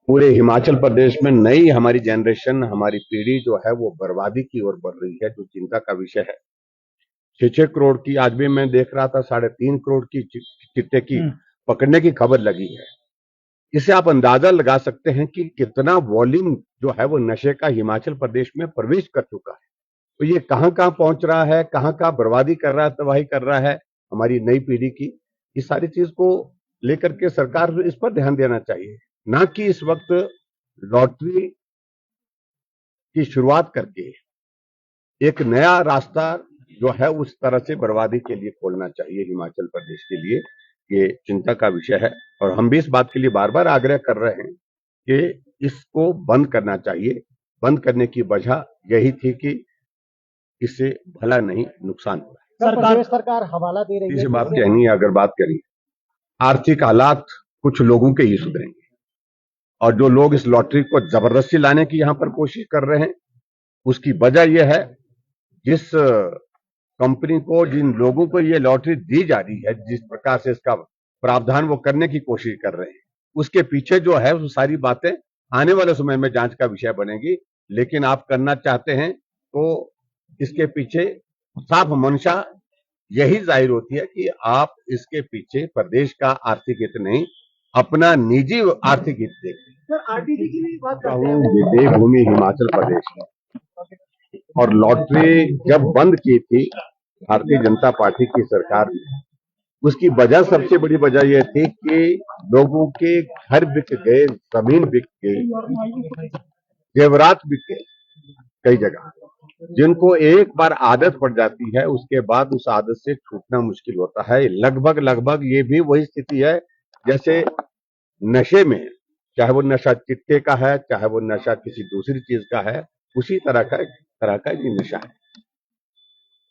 पूरे हिमाचल प्रदेश में नई हमारी जनरेशन, हमारी पीढ़ी जो है वो बर्बादी की ओर बढ़ रही है, जो चिंता का विषय है। 6-6 करोड़ की, आज भी मैं देख रहा था 3.5 करोड़ की चिट्टे की पकड़ने की खबर लगी है। इससे आप अंदाजा लगा सकते हैं कि कितना वॉल्यूम जो है वो नशे का हिमाचल प्रदेश में प्रवेश कर चुका है। तो ये कहां कहां पहुंच रहा है, कहां कहां बर्बादी कर रहा है, तबाही कर रहा है हमारी नई पीढ़ी की। इस सारी चीज को लेकर के सरकार इस पर ध्यान देना चाहिए, ना कि इस वक्त लॉटरी की शुरुआत करके एक नया रास्ता जो है उस तरह से बर्बादी के लिए खोलना चाहिए हिमाचल प्रदेश के लिए। ये चिंता का विषय है और हम भी इस बात के लिए बार बार आग्रह कर रहे हैं कि इसको बंद करना चाहिए। बंद करने की वजह यही थी कि इससे भला नहीं नुकसान हो रहा सर, प्रदेश सरकार हवाला दे रही है। है। बात कहनी है, अगर बात करें आर्थिक हालात कुछ लोगों के ही सुधरेंगे और जो लोग इस लॉटरी को जबरदस्ती लाने की यहां पर कोशिश कर रहे हैं, उसकी वजह यह है जिस कंपनी को, जिन लोगों को ये लॉटरी दी जा रही है, जिस प्रकार से इसका प्रावधान वो करने की कोशिश कर रहे हैं, उसके पीछे जो है वो सारी बातें आने वाले समय में जांच का विषय बनेगी। लेकिन आप करना चाहते हैं तो इसके पीछे साफ मंशा यही जाहिर होती है कि आप इसके पीछे प्रदेश का आर्थिक हित नहीं, अपना निजी आर्थिक हित देखते हैं। सर, आरटीजी की भी बात करते हैं। देवभूमि हिमाचल प्रदेश है और लॉटरी जब बंद की थी भारतीय जनता पार्टी की सरकार ने, उसकी वजह, सबसे बड़ी वजह यह थी कि लोगों के घर बिक गए, जमीन बिक गई, जेवरात बिक गए कई जगह। जिनको एक बार आदत पड़ जाती है उसके बाद उस आदत से छूटना मुश्किल होता है। लगभग ये भी वही स्थिति है जैसे नशे में, चाहे वो नशा चिट्टे का है, चाहे वो नशा किसी दूसरी चीज का है, उसी तरह का ये नशा है।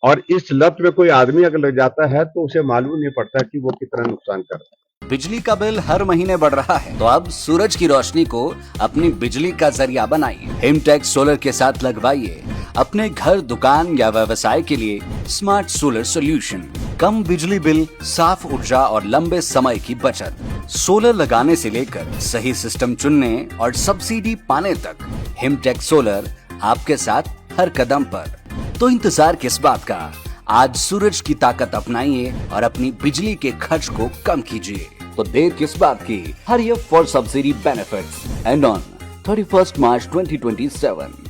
और इस लत में कोई आदमी अगर लग जाता है तो उसे मालूम नहीं पड़ता कि वो कितना नुकसान करता है। बिजली का बिल हर महीने बढ़ रहा है, तो अब सूरज की रोशनी को अपनी बिजली का जरिया बनाइए। हिमटेक्स सोलर के साथ लगवाइए अपने घर, दुकान या व्यवसाय के लिए स्मार्ट सोलर सॉल्यूशन। कम बिजली बिल, साफ ऊर्जा और लंबे समय की बचत। सोलर लगाने से लेकर सही सिस्टम चुनने और सब्सिडी पाने तक, हिमटेक्स सोलर आपके साथ हर कदम पर। तो इंतजार किस बात का? आज सूरज की ताकत अपनाइए और अपनी बिजली के खर्च को कम कीजिए। तो देर किस बात की? Hurry up for subsidy benefits and on 31 March 2027।